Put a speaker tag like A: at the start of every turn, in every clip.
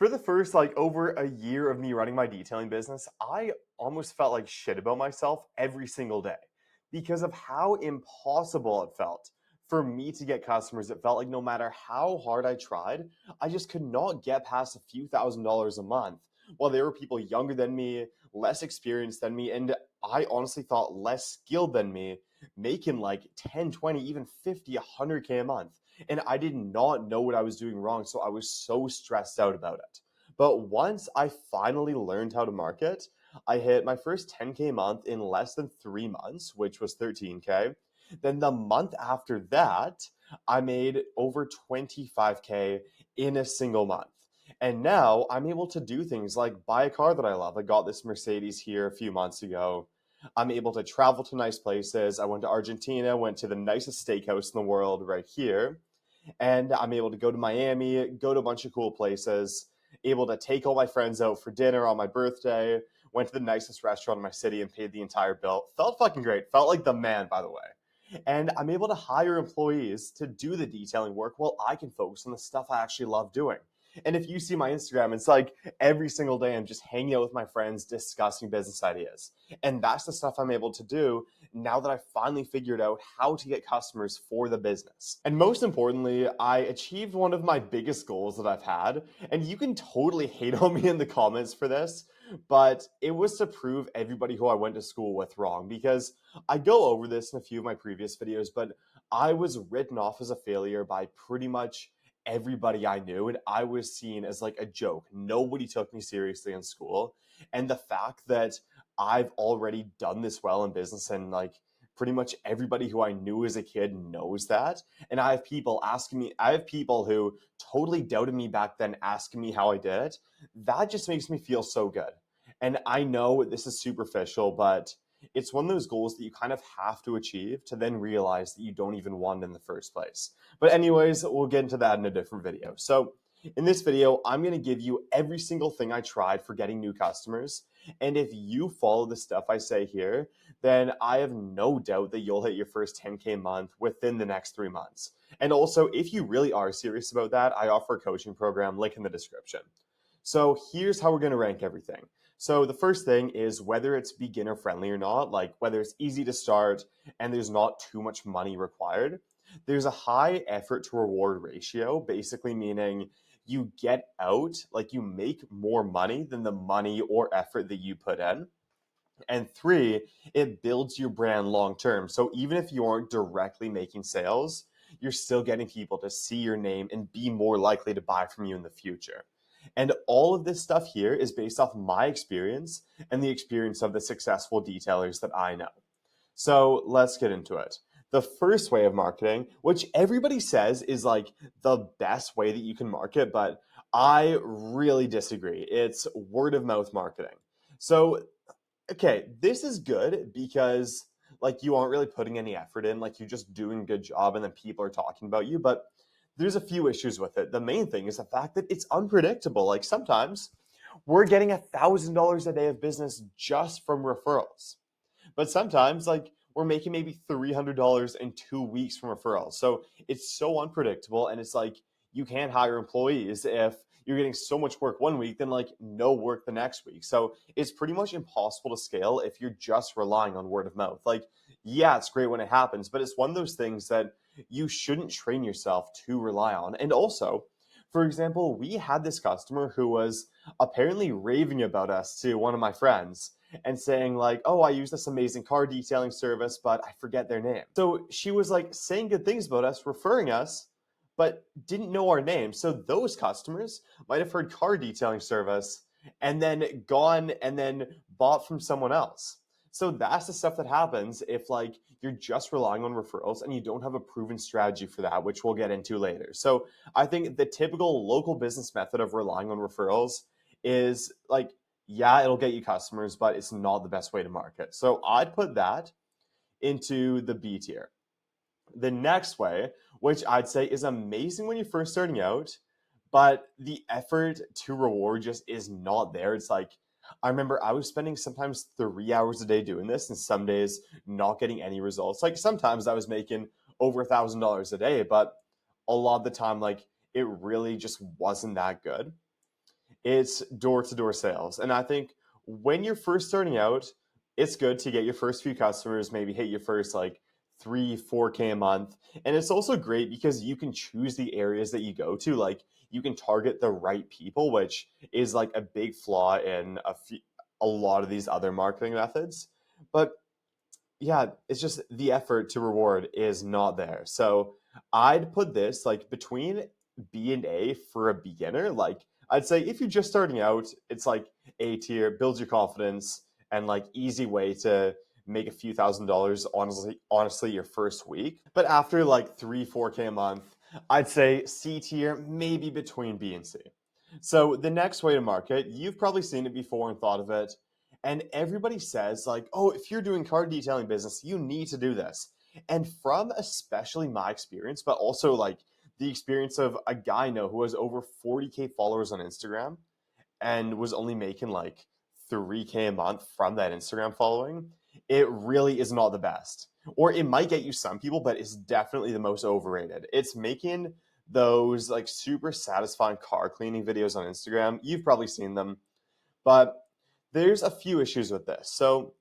A: For the first over a year of me running my detailing business, I almost felt like shit about myself every single day because of how impossible it felt for me to get customers. It felt like no matter how hard I tried, I just could not get past a few $1,000s a month. While there were people younger than me, less experienced than me, and I honestly thought less skilled than me, making like 10, 20, even 50, 100K a month. And I did not know what I was doing wrong, so I was so stressed out about it. But once I finally learned how to market, I hit my first 10K month in less than 3 months, which was 13K. Then the month after that, I made over 25K in a single month. And now I'm able to do things like buy a car that I love. I got this Mercedes here a few months ago. I'm able to travel to nice places. I went to Argentina, went to the nicest steakhouse in the world right here, and I'm able to go to Miami, go to a bunch of cool places, able to take all my friends out for dinner on my birthday, went to the nicest restaurant in my city and paid the entire bill. Felt fucking great. Felt like the man, by the way. And I'm able to hire employees to do the detailing work while I can focus on the stuff I actually love doing. And if you see my Instagram, it's like every single day I'm just hanging out with my friends discussing business ideas. And that's the stuff I'm able to do now that I've finally figured out how to get customers for the business. And most importantly, I achieved one of my biggest goals that I've had. And you can totally hate on me in the comments for this, but it was to prove everybody who I went to school with wrong, because I go over this in a few of my previous videos, but I was written off as a failure by pretty much everybody I knew, and I was seen as like a joke. Nobody took me seriously in school. And the fact that I've already done this well in business, and like pretty much everybody who I knew as a kid knows that. And I have people who totally doubted me back then asking me how I did it. That just makes me feel so good. And I know this is superficial, but it's one of those goals that you kind of have to achieve to then realize that you don't even want it in the first place. But anyways, we'll get into that in a different video. So in this video, I'm going to give you every single thing I tried for getting new customers. And if you follow the stuff I say here, then I have no doubt that you'll hit your first 10K month within the next 3 months. And also, if you really are serious about that, I offer a coaching program, link in the description. So here's how we're going to rank everything. So the first thing is whether it's beginner friendly or not, like whether it's easy to start and there's not too much money required. There's a high effort to reward ratio, basically meaning you get out, like you make more money than the money or effort that you put in. And three, it builds your brand long term. So even if you aren't directly making sales, you're still getting people to see your name and be more likely to buy from you in the future. And all of this stuff here is based off my experience and the experience of the successful detailers that I know. So let's get into it. The first way of marketing, which everybody says is like the best way that you can market, but I really disagree. It's word of mouth marketing. So okay, this is good because like you aren't really putting any effort in, like you're just doing a good job and then people are talking about you, but there's a few issues with it. The main thing is the fact that it's unpredictable. Like sometimes we're getting $1,000 a day of business just from referrals. But sometimes, like, we're making maybe $300 in 2 weeks from referrals. So it's so unpredictable. And it's like, you can't hire employees if you're getting so much work one week, then like no work the next week. So it's pretty much impossible to scale if you're just relying on word of mouth. Like, yeah, it's great when it happens, but it's one of those things that you shouldn't train yourself to rely on. And also, for example, we had this customer who was apparently raving about us to one of my friends and saying like, "Oh, I use this amazing car detailing service, but I forget their name." So she was like saying good things about us, referring us, but didn't know our name. So those customers might have heard car detailing service and then gone and then bought from someone else. So that's the stuff that happens if like you're just relying on referrals and you don't have a proven strategy for that, which we'll get into later. So I think the typical local business method of relying on referrals is like, yeah, it'll get you customers, but it's not the best way to market. So I'd put that into the B tier. The next way, which I'd say is amazing when you're first starting out, but the effort to reward just is not there. It's like, I remember I was spending sometimes 3 hours a day doing this, and some days not getting any results. Like sometimes I was making over $1,000 a day, but a lot of the time, like it really just wasn't that good. It's door-to-door sales. And I think when you're first starting out, it's good to get your first few customers, maybe hit your first like 3, 4K a month. And it's also great because you can choose the areas that you go to. Like you can target the right people, which is like a big flaw in a lot of these other marketing methods. But yeah, it's just the effort to reward is not there. So I'd put this like between B and A for a beginner. Like I'd say if you're just starting out, it's like A tier, builds your confidence, and like easy way to make a few $1,000s honestly your first week. But after like 3, 4K a month, I'd say C tier, maybe between B and C. So the next way to market, you've probably seen it before and thought of it, and everybody says, like, oh, if you're doing car detailing business, you need to do this. And from especially my experience, but also like the experience of a guy I know who has over 40K followers on Instagram and was only making like 3K a month from that Instagram following, it really is not the best. Or it might get you some people, but it's definitely the most overrated. It's making those like super satisfying car cleaning videos on Instagram. You've probably seen them, but there's a few issues with this. So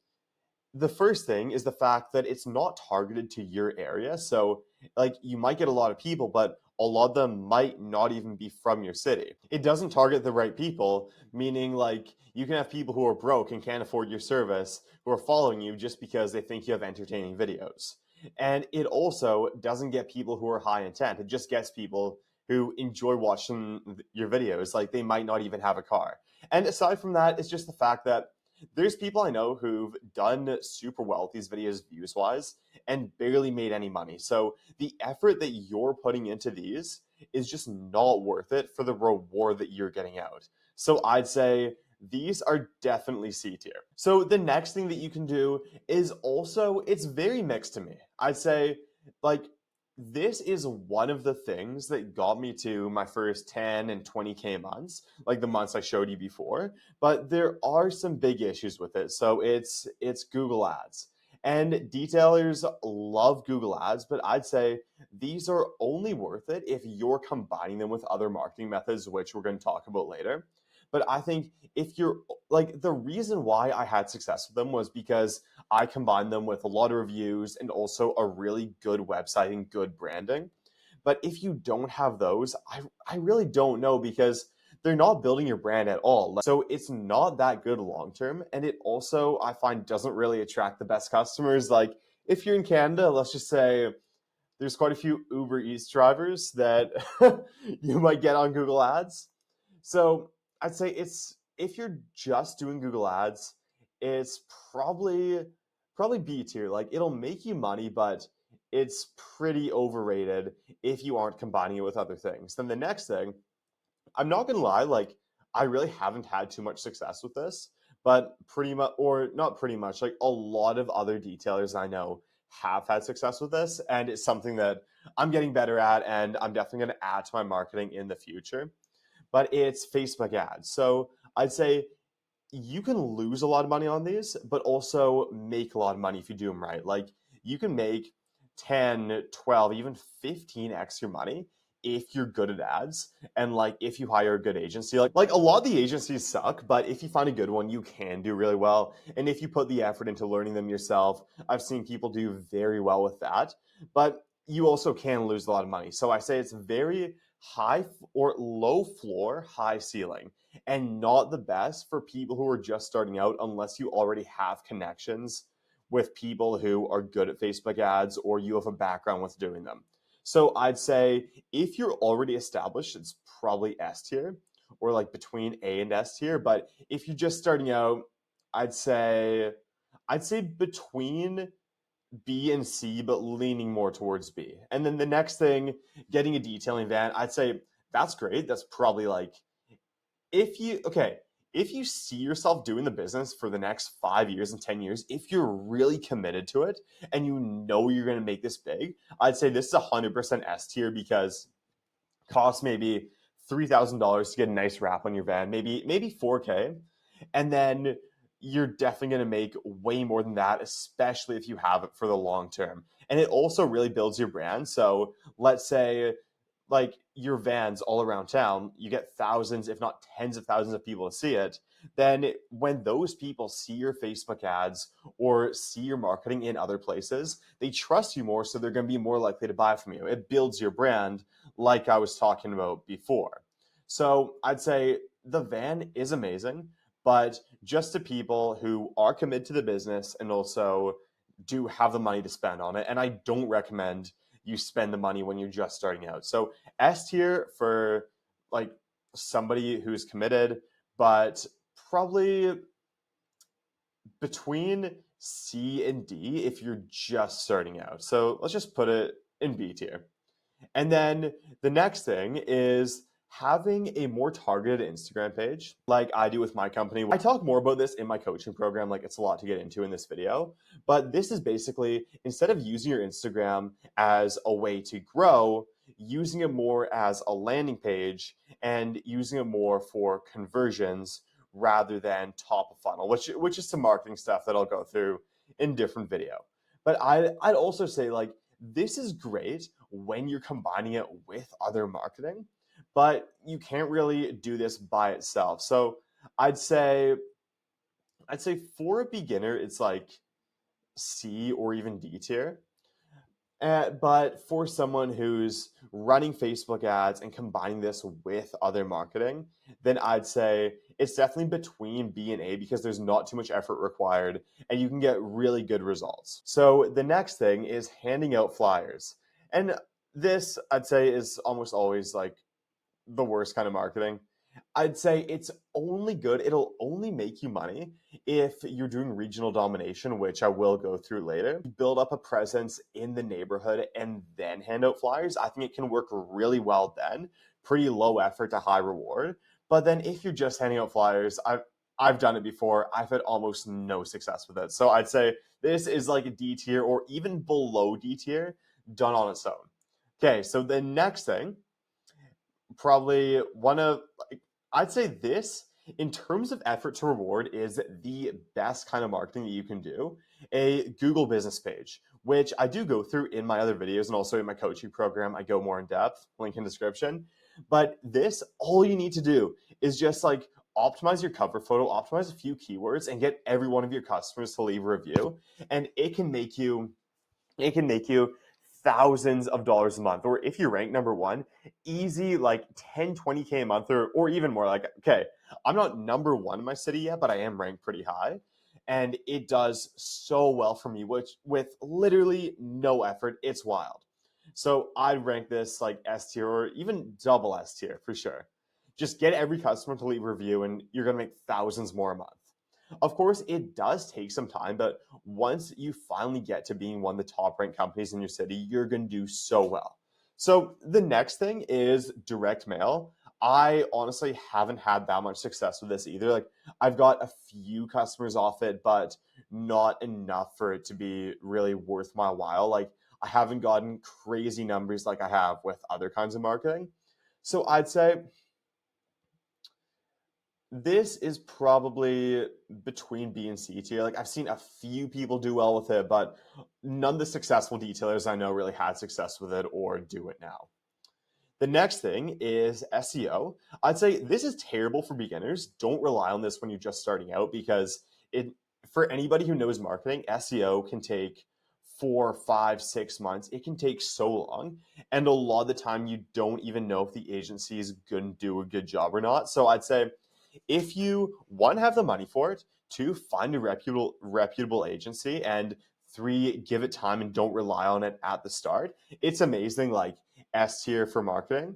A: the first thing is the fact that it's not targeted to your area. So, like, you might get a lot of people, but a lot of them might not even be from your city. It doesn't target the right people, meaning, like, you can have people who are broke and can't afford your service who are following you just because they think you have entertaining videos. And it also doesn't get people who are high intent. It just gets people who enjoy watching your videos. Like, they might not even have a car. And aside from that, it's just the fact that there's people I know who've done super well with these videos views wise and barely made any money. So the effort that you're putting into these is just not worth it for the reward that you're getting out. So I'd say these are definitely C tier. So the next thing that you can do is also, it's very mixed to me. I'd say, like, this is one of the things that got me to my first 10 and 20K months, like the months I showed you before, but there are some big issues with it. So it's Google Ads. And detailers love Google Ads, but I'd say these are only worth it if you're combining them with other marketing methods, which we're going to talk about later. But I think if you're like, the reason why I had success with them was because I combined them with a lot of reviews and also a really good website and good branding. But if you don't have those, I really don't know because they're not building your brand at all. So it's not that good long term. And it also, I find, doesn't really attract the best customers. Like if you're in Canada, let's just say there's quite a few Uber Eats drivers that you might get on Google Ads. So I'd say it's, if you're just doing Google Ads, it's probably B tier. Like it'll make you money, but it's pretty overrated if you aren't combining it with other things. Then the next thing, I'm not gonna lie, like I really haven't had too much success with this, but pretty much, or not pretty much, like a lot of other detailers I know have had success with this, and it's something that I'm getting better at, and I'm definitely gonna add to my marketing in the future. But it's Facebook ads. So I'd say you can lose a lot of money on these, but also make a lot of money if you do them right. Like you can make 10, 12, even 15x your money if you're good at ads and like if you hire a good agency. Like a lot of the agencies suck, but if you find a good one, you can do really well. And if you put the effort into learning them yourself, I've seen people do very well with that. But you also can lose a lot of money. So I say it's very high or low floor, high ceiling, and not the best for people who are just starting out unless you already have connections with people who are good at Facebook ads or you have a background with doing them. So I'd say if you're already established, it's probably S tier or like between A and S tier. But if you're just starting out, I'd say between B and C, but leaning more towards B. And then the next thing, getting a detailing van, I'd say that's great. That's probably like if you see yourself doing the business for the next 5 years and 10 years, if you're really committed to it and you know you're going to make this big, I'd say this is 100% S tier because costs maybe $3,000 to get a nice wrap on your van, maybe 4K, and then you're definitely going to make way more than that, especially if you have it for the long term. And it also really builds your brand. So let's say like your vans all around town, you get thousands, if not tens of thousands of people to see it. Then when those people see your Facebook ads or see your marketing in other places, they trust you more, so they're going to be more likely to buy from you. It builds your brand, like I was talking about before. So I'd say the van is amazing, but just to people who are committed to the business and also do have the money to spend on it. And I don't recommend you spend the money when you're just starting out. So S tier for like somebody who's committed, but probably between C and D if you're just starting out. So let's just put it in B tier. And then the next thing is having a more targeted Instagram page like I do with my company. I talk more about this in my coaching program, like it's a lot to get into in this video. But this is basically instead of using your Instagram as a way to grow, using it more as a landing page and using it more for conversions rather than top of funnel, which is some marketing stuff that I'll go through in different video. But I'd also say like this is great when you're combining it with other marketing, but you can't really do this by itself. So I'd say I'd say for a beginner, it's like C or even D tier. But for someone who's running Facebook ads and combining this with other marketing, then I'd say it's definitely between B and A because there's not too much effort required and you can get really good results. So the next thing is handing out flyers. And this, I'd say, is almost always like the worst kind of marketing. I'd say it's only good, it'll only make you money if you're doing regional domination, which I will go through later. Build up a presence in the neighborhood and then hand out flyers. I think it can work really well then. Pretty low effort to high reward. But then if you're just handing out flyers, I've done it before. I've had almost no success with it. So I'd say this is like a D tier or even below D tier done on its own. Okay, so the next thing, probably one of I'd say this in terms of effort to reward is the best kind of marketing that you can do. A Google business page, which I do go through in my other videos and also in my coaching program. I go more in depth, link in description. But this, all you need to do is just like optimize your cover photo, optimize a few keywords, and get every one of your customers to leave a review. And it can make you thousands of dollars a month. Or if you rank number one, easy like 10, 20K a month or even more. Like, okay, I'm not number one in my city yet, but I am ranked pretty high. And it does so well for me, which with literally no effort, it's wild. So I'd rank this like S tier or even double S tier for sure. Just get every customer to leave a review and you're going to make thousands more a month. Of course, it does take some time, but once you finally get to being one of the top ranked companies in your city, you're going to do so well. So the next thing is direct mail. I honestly haven't had that much success with this either. Like I've got a few customers off it, but not enough for it to be really worth my while. Like I haven't gotten crazy numbers like I have with other kinds of marketing. So I'd say this is probably between B and C tier. Like I've seen a few people do well with it, but none of the successful detailers I know really had success with it or do it now. The next thing is SEO. I'd say this is terrible for beginners. Don't rely on this when you're just starting out because it for anybody who knows marketing, SEO can take 4, 5, 6 months. It can take so long. And a lot of the time you don't even know if the agency is going to do a good job or not. So I'd say if you one have the money for it, two find a reputable agency, and three give it time and don't rely on it at the start. It's amazing, like S tier for marketing.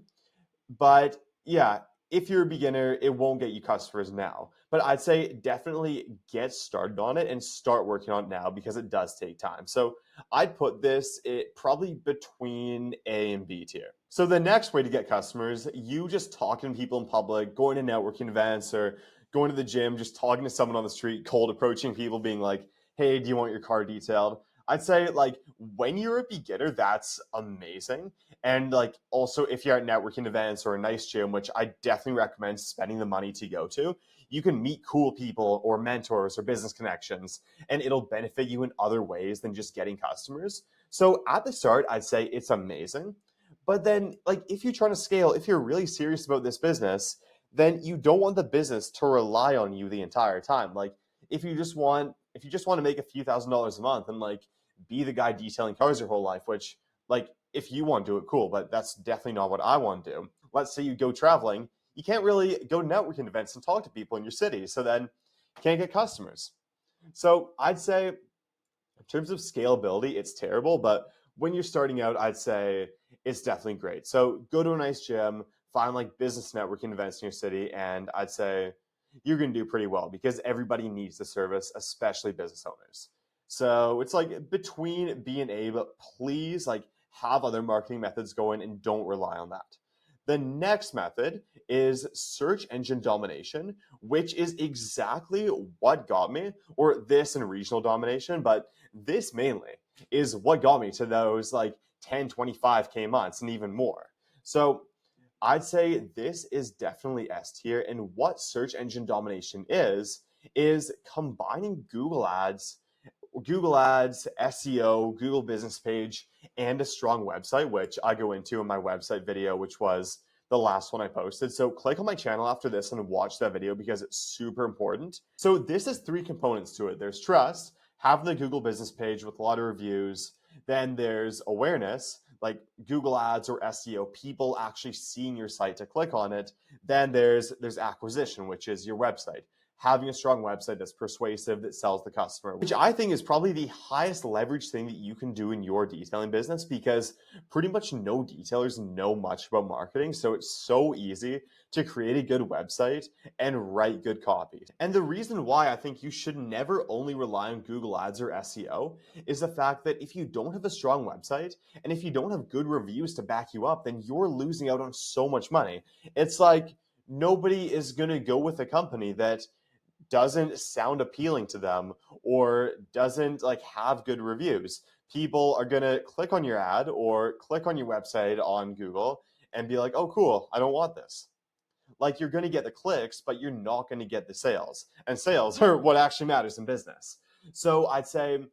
A: But yeah, if you're a beginner, it won't get you customers now. But I'd say definitely get started on it and start working on it now because it does take time. So I'd put this probably between A and B tier. So the next way to get customers, you just talking to people in public, going to networking events or going to the gym, just talking to someone on the street, cold approaching people, being like, hey, do you want your car detailed? I'd say like when you're a beginner, that's amazing. And like also if you're at networking events or a nice gym, which I definitely recommend spending the money to go to, you can meet cool people or mentors or business connections, and it'll benefit you in other ways than just getting customers. So at the start, I'd say it's amazing. But then, like, if you're trying to scale, if you're really serious about this business, then you don't want the business to rely on you the entire time. Like, if you just want to make a few $1,000s a month and like be the guy detailing cars your whole life, which like if you want to do it, cool, but that's definitely not what I want to do. Let's say you go traveling, you can't really go to networking events and talk to people in your city, so then you can't get customers. So I'd say in terms of scalability, it's terrible, but when you're starting out, I'd say it's definitely great. So go to a nice gym, find like business networking events in your city, and I'd say you're going to do pretty well because everybody needs the service, especially business owners. So it's like between B and A, but please like have other marketing methods going and don't rely on that. The next method is search engine domination, which is exactly what got me, or this and regional domination, but this mainly is what got me to those like 10, 25K months and even more. So I'd say this is definitely S tier. And what search engine domination is combining Google Ads, SEO, Google business page, and a strong website, which I go into in my website video, which was the last one I posted. So click on my channel after this and watch that video because it's super important. So this has three components to it. There's trust, having the Google business page with a lot of reviews. Then there's awareness, like Google Ads or SEO, people actually seeing your site to click on it. Then there's acquisition, which is your website, having a strong website that's persuasive, that sells the customer, which I think is probably the highest leverage thing that you can do in your detailing business because pretty much no detailers know much about marketing. So it's so easy to create a good website and write good copy. And the reason why I think you should never only rely on Google Ads or SEO is the fact that if you don't have a strong website and if you don't have good reviews to back you up, then you're losing out on so much money. It's like nobody is going to go with a company that doesn't sound appealing to them or doesn't like have good reviews. People are going to click on your ad or click on your website on Google and be like, "Oh cool, I don't want this." Like you're going to get the clicks, but you're not going to get the sales. And sales are what actually matters in business. So I'd say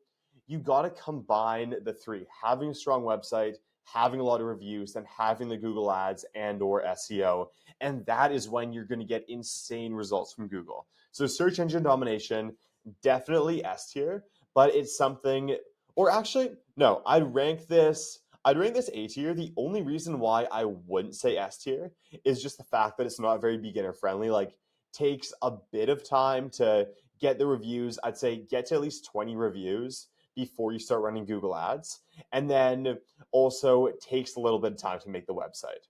A: you got to combine the three: having a strong website, having a lot of reviews, and having the Google Ads and or SEO. And that is when you're going to get insane results from Google. So search engine domination, definitely S tier, but it's something, or actually, no, I'd rank this A tier. The only reason why I wouldn't say S tier is just the fact that it's not very beginner friendly. Like takes a bit of time to get the reviews. I'd say get to at least 20 reviews before you start running Google Ads. And then also it takes a little bit of time to make the website.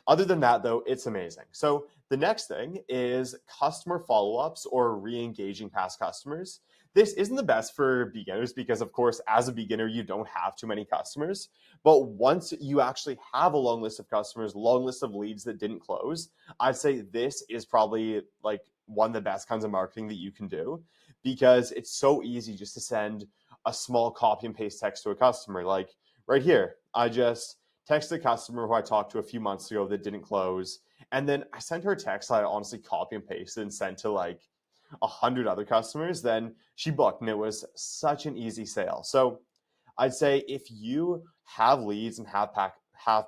A: Other than that, though, it's amazing. So the next thing is customer follow-ups or re-engaging past customers. This isn't the best for beginners because, of course, as a beginner, you don't have too many customers. But once you actually have a long list of customers, long list of leads that didn't close, I'd say this is probably like one of the best kinds of marketing that you can do because it's so easy just to send a small copy and paste text to a customer. Like right here, I just texted a customer who I talked to a few months ago that didn't close. And then I sent her a text I honestly copy and pasted and sent to like 100 other customers. Then she booked, and it was such an easy sale. So I'd say if you have leads and have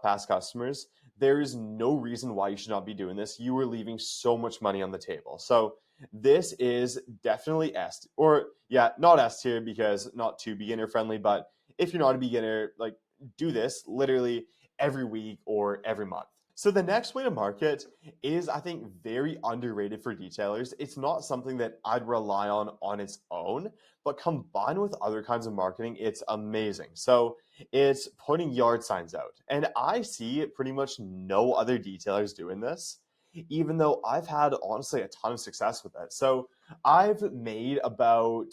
A: past customers, there is no reason why you should not be doing this. You are leaving so much money on the table. So this is definitely S, or yeah, not S tier because not too beginner friendly. But if you're not a beginner, like do this literally every week or every month. So the next way to market is, I think, very underrated for detailers. It's not something that I'd rely on its own, but combined with other kinds of marketing, it's amazing. So it's putting yard signs out. And I see pretty much no other detailers doing this, even though I've had honestly a ton of success with it. So I've made about,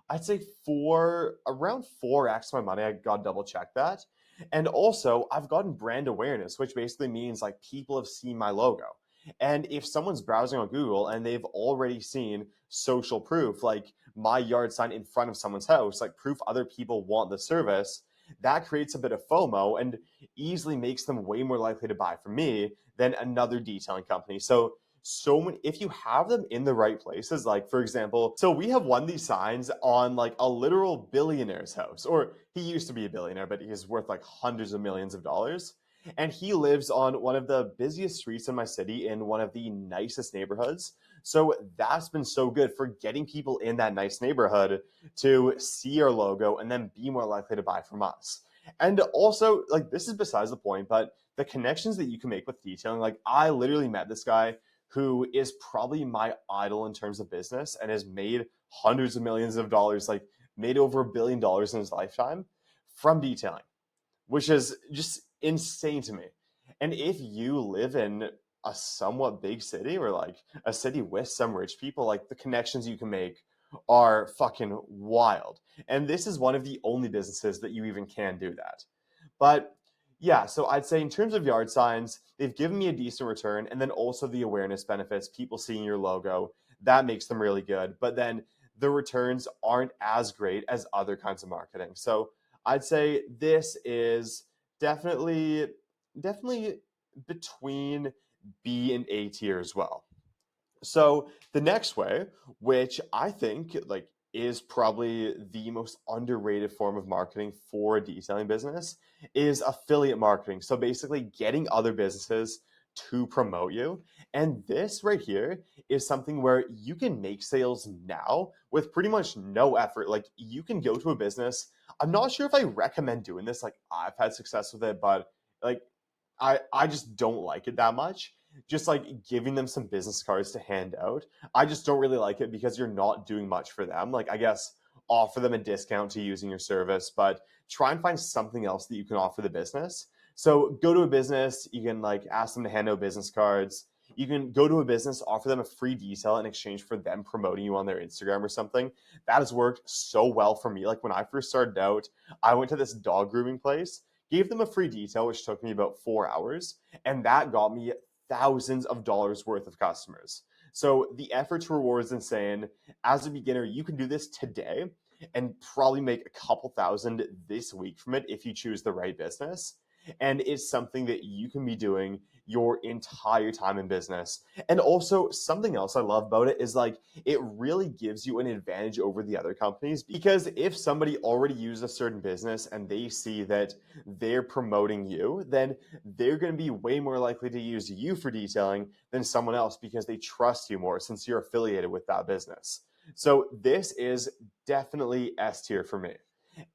A: I'd say around 4x my money. I got to double check that. And also, I've gotten brand awareness, which basically means like people have seen my logo. And if someone's browsing on Google and they've already seen social proof, like my yard sign in front of someone's house, like proof other people want the service, that creates a bit of FOMO and easily makes them way more likely to buy from me than another detailing company. So many, if you have them in the right places, like for example, so we have one of these signs on like a literal billionaire's house, or he used to be a billionaire, but he's worth like hundreds of millions of dollars. And he lives on one of the busiest streets in my city in one of the nicest neighborhoods. So that's been so good for getting people in that nice neighborhood to see our logo and then be more likely to buy from us. And also, like, this is besides the point, but the connections that you can make with detailing, like, I literally met this guy who is probably my idol in terms of business and has made hundreds of millions of dollars, like, made over $1 billion in his lifetime from detailing, which is just insane to me. And if you live in a somewhat big city or like a city with some rich people, like the connections you can make are fucking wild. And this is one of the only businesses that you even can do that. But yeah, so I'd say in terms of yard signs, they've given me a decent return. And then also the awareness benefits, people seeing your logo, that makes them really good. But then the returns aren't as great as other kinds of marketing. So I'd say this is definitely between B and A tier as well. So the next way, which I think like is probably the most underrated form of marketing for a detailing business, is affiliate marketing. So basically getting other businesses to promote you. And this right here is something where you can make sales now with pretty much no effort. Like you can go to a business. I'm not sure if I recommend doing this. Like I've had success with it, but like I just don't like it that much. Just like giving them some business cards to hand out. I just don't really like it because you're not doing much for them. Like I guess offer them a discount to using your service, but try and find something else that you can offer the business. So go to a business, you can like ask them to hand out business cards. You can go to a business, offer them a free detail in exchange for them promoting you on their Instagram or something. That has worked so well for me. Like when I first started out, I went to this dog grooming place, gave them a free detail, which took me about 4 hours, and that got me thousands of dollars worth of customers. So the effort to reward is insane. As a beginner, you can do this today and probably make a couple thousand this week from it if you choose the right business. And it's something that you can be doing your entire time in business. And also, something else I love about it is like it really gives you an advantage over the other companies because if somebody already uses a certain business and they see that they're promoting you, then they're going to be way more likely to use you for detailing than someone else because they trust you more since you're affiliated with that business. So this is definitely S tier for me.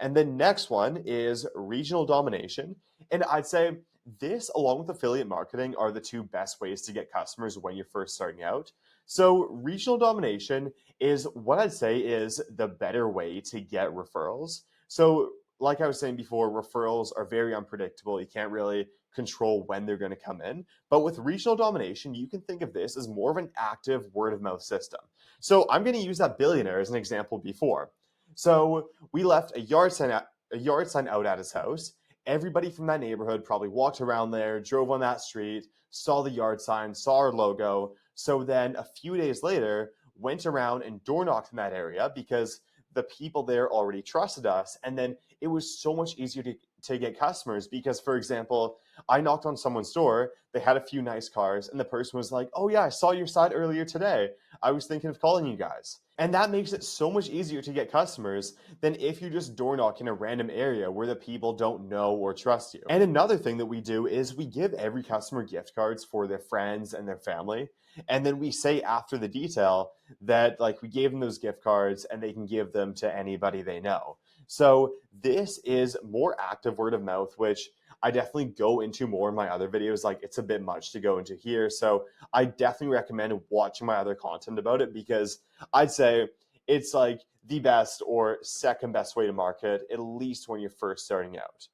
A: And the next one is regional domination. And I'd say this, along with affiliate marketing, are the two best ways to get customers when you're first starting out. So, regional domination is what I'd say is the better way to get referrals. So, like I was saying before, referrals are very unpredictable. You can't really control when they're going to come in. But with regional domination, you can think of this as more of an active word of mouth system. So, I'm going to use that billionaire as an example before. So, we left a yard sign out at his house. Everybody from that neighborhood probably walked around there, drove on that street, saw the yard sign, saw our logo. So then a few days later, went around and door knocked in that area because the people there already trusted us. And then it was so much easier to get customers because, for example, I knocked on someone's door, they had a few nice cars, and the person was like, "Oh, yeah, I saw your side earlier today. I was thinking of calling you guys." And that makes it so much easier to get customers than if you just door knock in a random area where the people don't know or trust you. And another thing that we do is we give every customer gift cards for their friends and their family. And then we say after the detail that like we gave them those gift cards and they can give them to anybody they know. So this is more active word of mouth, which I definitely go into more in my other videos. Like it's a bit much to go into here. So I definitely recommend watching my other content about it because I'd say it's like the best or second best way to market, at least when you're first starting out.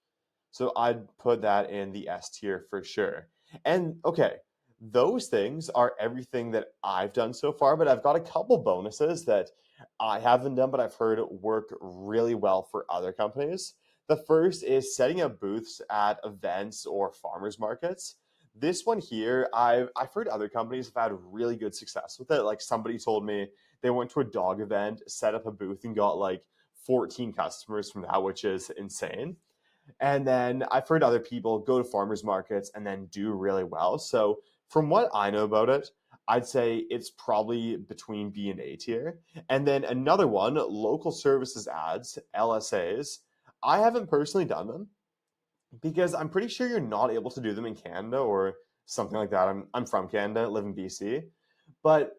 A: So I'd put that in the S tier for sure. And okay, those things are everything that I've done so far, but I've got a couple bonuses that I haven't done, but I've heard work really well for other companies. The first is setting up booths at events or farmers markets. This one here, I've heard other companies have had really good success with it. Like somebody told me they went to a dog event, set up a booth, and got like 14 customers from that, which is insane. And then I've heard other people go to farmers markets and then do really well. So from what I know about it, I'd say it's probably between B and A tier. And then another one, local services ads, LSAs. I haven't personally done them, because I'm pretty sure you're not able to do them in Canada or something like that. I'm from Canada, live in BC. But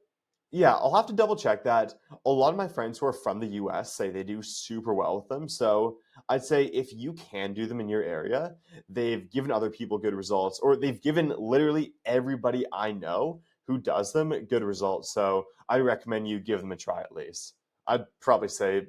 A: yeah, I'll have to double check that. A lot of my friends who are from the US say they do super well with them. So I'd say if you can do them in your area, they've given other people good results, or they've given literally everybody I know who does them good results. So I recommend you give them a try at least. I'd probably say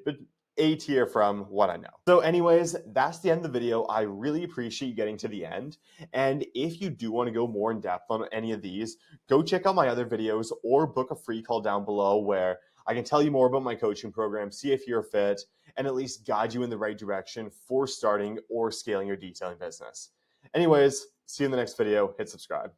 A: A tier from what I know. So, anyways, that's the end of the video. I really appreciate you getting to the end. And if you do want to go more in depth on any of these, go check out my other videos or book a free call down below where I can tell you more about my coaching program, see if you're a fit, and at least guide you in the right direction for starting or scaling your detailing business. Anyways, see you in the next video. Hit subscribe.